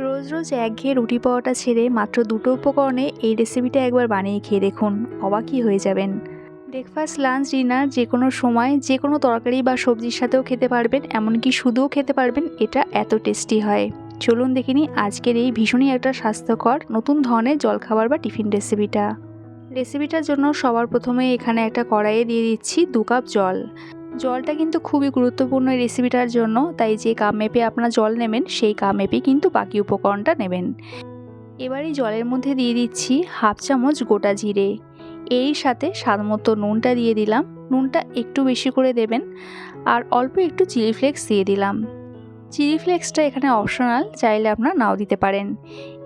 রোজ রোজ একঘেয়ে রুটি পাওয়াটা ছেড়ে মাত্র দুটো উপকরণে এই রেসিপিটা একবার বানিয়ে খেয়ে দেখুন, অবাকই হয়ে যাবেন। ব্রেকফাস্ট, লাঞ্চ, ডিনার যে কোনো সময় যে কোনো তরকারি বা সবজির সাথেও খেতে পারবেন, এমনকি শুধুও খেতে পারবেন। এটা এত টেস্টি হয়। চলুন দেখে নিই আজকের এই ভীষণই একটা স্বাস্থ্যকর নতুন ধরনের জলখাবার বা টিফিন রেসিপিটার জন্য সবার প্রথমে এখানে একটা কড়াইয়ে দিয়ে দিচ্ছি 2 কাপ জল। জলটা কিন্তু খুবই গুরুত্বপূর্ণ এই রেসিপিটার জন্য, তাই যে কাপ মেপে আপনারা জল নেবেন সেই কাপ মেপেই কিন্তু বাকি উপকরণটা নেবেন। এবার এই জলের মধ্যে দিয়ে দিচ্ছি হাফ চামচ গোটা জিরে, এর সাথে স্বাদমতো নুনটা দিয়ে দিলাম। নুনটা একটু বেশি করে দেবেন, আর অল্প একটু চিলি ফ্লেক্স দিয়ে দিলাম। চিলি ফ্লেক্সটা এখানে অপশনাল, চাইলে আপনারা নাও দিতে পারেন।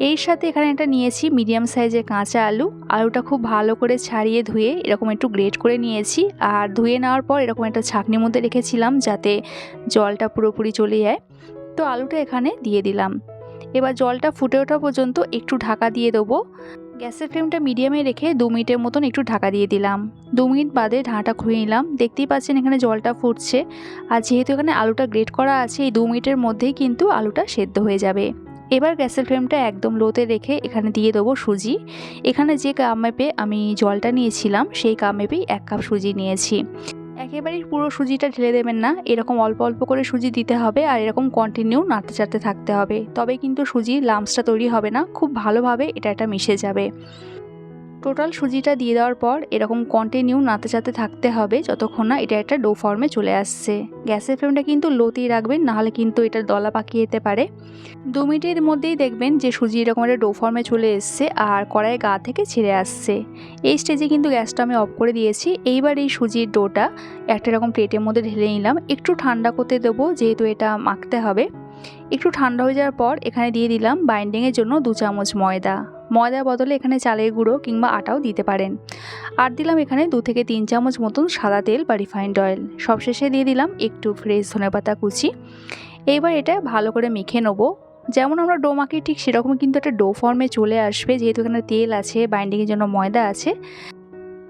এর সাথে এখানে একটা নিয়েছি মিডিয়াম সাইজের কাঁচা আলু। আলুটা খুব ভালো করে ছাড়িয়ে ধুয়ে এরকম একটু গ্রেট করে নিয়েছি, আর ধুয়ে নেওয়ার পর এরকম একটা ছাঁকনির মধ্যে রেখেছিলাম যাতে জলটা পুরোপুরি চলে যায়। তো আলুটা এখানে দিয়ে দিলাম। এবার জলটা ফুটে ওঠা পর্যন্ত একটু ঢাকা দিয়ে দেবো। গ্যাসের ফ্লেমটা মিডিয়ামে রেখে 2 মিনিটের মতন একটু ঢাকা দিয়ে দিলাম। 2 মিনিট বাদে ঢাকাটা খুলে নিলাম। দেখতেই পাচ্ছেন এখানে জলটা ফুটছে, আর যেহেতু এখানে আলুটা গ্রেট করা আছে, এই 2 মিনিটের মধ্যেই কিন্তু আলুটা সেদ্ধ হয়ে যাবে। এবার গ্যাসের ফ্লেমটা একদম লোতে রেখে এখানে দিয়ে দেবো সুজি। এখানে যে কাপ মেপে আমি জলটা নিয়েছিলাম সেই কাপ মেপেই 1 কাপ সুজি নিয়েছি। একেবারেই পুরো সুজিটা ঢেলে দেবেন না, এরকম অল্প অল্প করে সুজি দিতে হবে, আর এরকম কন্টিনিউ নাড়তে চাড়তে থাকতে হবে। তবে কিন্তু সুজির লাম্পসটা তৈরি হবে না, খুব ভালোভাবে এটা মিশে যাবে। টোটাল সুজিটা দিয়ে দেওয়ার পর এরকম কন্টিনিউ নাড়তে চাড়তে থাকতে হবে যতক্ষণ না এটা একটা ডো ফর্মে চলে আসছে। গ্যাসের ফ্লেমটা কিন্তু লোতেই রাখবেন, নাহলে কিন্তু এটা দলা পাকিয়ে যেতে পারে। 2 মিনিটের মধ্যেই দেখবেন যে সুজি এরকম একটা ডো ফর্মে চলে এসছে, আর কড়াইয়ে গা থেকে ছেড়ে আসছে। এই স্টেজে কিন্তু গ্যাসটা আমি অফ করে দিয়েছি। এইবার এই সুজির ডোটা একটা এরকম প্লেটের মধ্যে ঢেলে নিলাম। একটু ঠান্ডা করতে দেবো, যেহেতু এটা মাখতে হবে। একটু ঠান্ডা হয়ে যাওয়ার পর এখানে দিয়ে দিলাম বাইন্ডিংয়ের জন্য 2 চামচ ময়দা। ময়দার বদলে এখানে চালের গুঁড়ো কিংবা আটাও দিতে পারেন। আর দিলাম এখানে 2 থেকে 3 চামচ মতন সাদা তেল বা রিফাইন্ড অয়েল। সবশেষে দিয়ে দিলাম একটু ফ্রেশ ধনেপাতা কুচি। এইবার এটা ভালো করে মেখে নেবো। যেমন আমরা ডো মাখি ঠিক সেরকমই কিন্তু একটা ডো ফর্মে চলে আসবে, যেহেতু এখানে তেল আছে, বাইন্ডিংয়ের জন্য ময়দা আছে।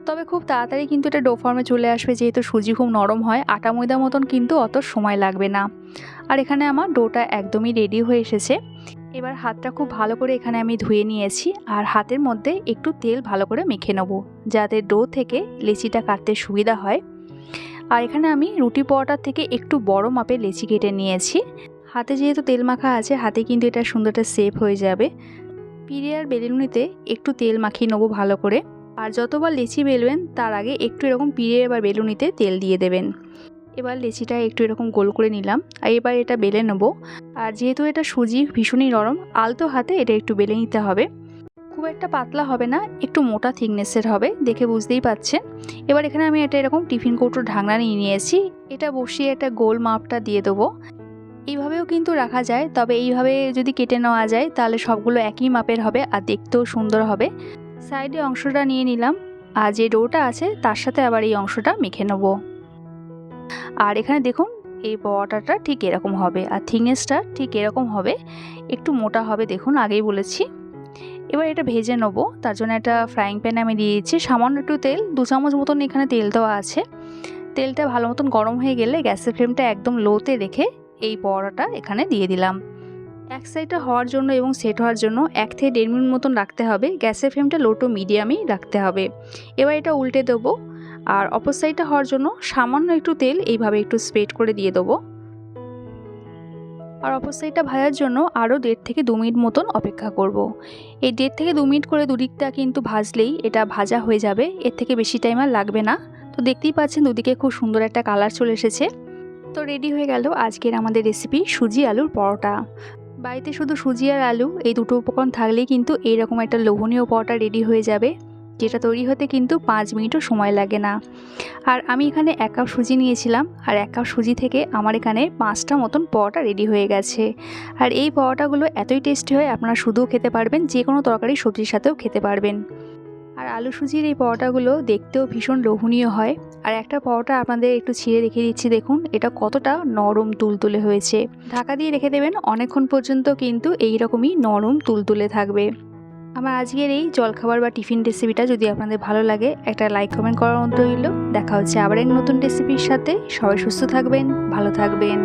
তবে খুব তাড়াতাড়ি কিন্তু এটা ডো ফর্মে চলে আসবে, যেহেতু সুজি খুব নরম হয়। আটা ময়দা মতন কিন্তু অত সময় লাগবে না। আর এখানে আমার ডোটা একদমই রেডি হয়ে এসেছে। এবার হাতটা খুব ভালো করে এখানে আমি ধুয়ে নিয়েছি, আর হাতের মধ্যে একটু তেল ভালো করে মেখে নেবো, যাতে ডো থেকে লেচিটা কাটতে সুবিধা হয়। আর এখানে আমি রুটি পরোটার থেকে একটু বড় মাপের লেচি কেটে নিয়েছি। হাতে যেহেতু তেল মাখা আছে, হাতে কিন্তু এটা সুন্দর একটা শেপ হয়ে যাবে। পিঁড়ে আর বেলুনিতে একটু তেল মাখিয়ে নেবো ভালো করে। আর যতবার লেচি বেলবেন তার আগে একটু এরকম পিঁড়ে বা বেলুনিতে তেল দিয়ে দেবেন। এবার লেচিটা একটু এরকম গোল করে নিলাম, আর এবার এটা বেলে নেবো। আর যেহেতু এটা সুজি ভীষণই নরম, আলতো হাতে এটা একটু বেলে নিতে হবে। খুব একটা পাতলা হবে না, একটু মোটা থিকনেসের হবে, দেখে বুঝতেই পাচ্ছেন। এবার এখানে আমি এটা এরকম টিফিন কৌটোর ঢাকনা নিয়ে নিয়েছি। এটা বসিয়ে একটা গোল মাপটা দিয়ে দেবো। এইভাবেও কিন্তু রাখা যায়, তবে এইভাবে যদি কেটে নেওয়া যায় তাহলে সবগুলো একই মাপের হবে আর দেখতেও সুন্দর হবে। সাইডে অংশটা নিয়ে নিলাম, আর যে ডোটা আছে তার সাথে আবার এই অংশটা মেখে নেব। আর এখানে দেখুন এই পরোটাটা ঠিক এরকম হবে, আর থিকনেসটা ঠিক এরকম হবে, একটু মোটা হবে, দেখুন আগেই বলেছি। এবার এটা ভেজে নেব। তার জন্য একটা ফ্রাইং প্যানে আমি দিয়ে দিচ্ছি সামান্য একটু তেল, 2 চামচ মতন এখানে তেল দেওয়া আছে। তেলটা ভালো মতন গরম হয়ে গেলে গ্যাসের ফ্লেমটা একদম লোতে রেখে এই পরোটাটা এখানে দিয়ে দিলাম। এক সাইডটা হওয়ার জন্য এবং সেট হওয়ার জন্য 1 থেকে 1.5 মিনিট মতন রাখতে হবে। গ্যাসের ফ্লেমটা লো টু মিডিয়ামেই রাখতে হবে। এবার এটা উল্টে দেবো, আর অপর সাইডটা হওয়ার জন্য সামান্য একটু তেল এইভাবে একটু স্প্রেড করে দিয়ে দেবো। আর অপর সাইডটা ভাজার জন্য আরও 1.5 থেকে 2 মিনিট মতন অপেক্ষা করব। এই 1.5 থেকে 2 মিনিট করে দুদিকটা কিন্তু ভাজলেই এটা ভাজা হয়ে যাবে, এর থেকে বেশি টাইম আর লাগবে না। তো দেখতেই পাচ্ছেন দুদিকে খুব সুন্দর একটা কালার চলে এসেছে। তো রেডি হয়ে গেল আজকের আমাদের রেসিপি সুজি আলুর পরোটা। বাড়িতে শুধু সুজি আর আলু এই দুটো উপকরণ থাকলেই কিন্তু এইরকম একটা লোভনীয় পরোটা রেডি হয়ে যাবে, যেটা তৈরি হতে কিন্তু 5 মিনিটও সময় লাগে না। আর আমি এখানে 1 কাপ সুজি নিয়েছিলাম, আর 1 কাপ সুজি থেকে আমার এখানে 5টা মতন পরোটা রেডি হয়ে গেছে। আর এই পরোটাগুলো এতই টেস্টি হয়, আপনারা শুধুও খেতে পারবেন, যে কোনো তরকারি সবজির সাথেও খেতে পারবেন। আর আলু সুজির এই পরোটাগুলো দেখতেও ভীষণ লোভনীয় হয়। আর একটা পরোটা আপনাদের একটু ছিঁড়ে রেখে দিচ্ছি, দেখুন এটা কতটা নরম তুলতুলে হয়েছে। ঢাকা দিয়ে রেখে দেবেন অনেকক্ষণ পর্যন্ত, কিন্তু এই রকমই নরম তুলতুলে থাকবে। আমার আজকের এই জলখাবার বা টিফিন রেসিপিটা যদি আপনাদের ভালো লাগে, একটা লাইক কমেন্ট করার অনুরোধ রইল। দেখা হচ্ছে আবার এক নতুন রেসিপির সাথে। সবাই সুস্থ থাকবেন, ভালো থাকবেন।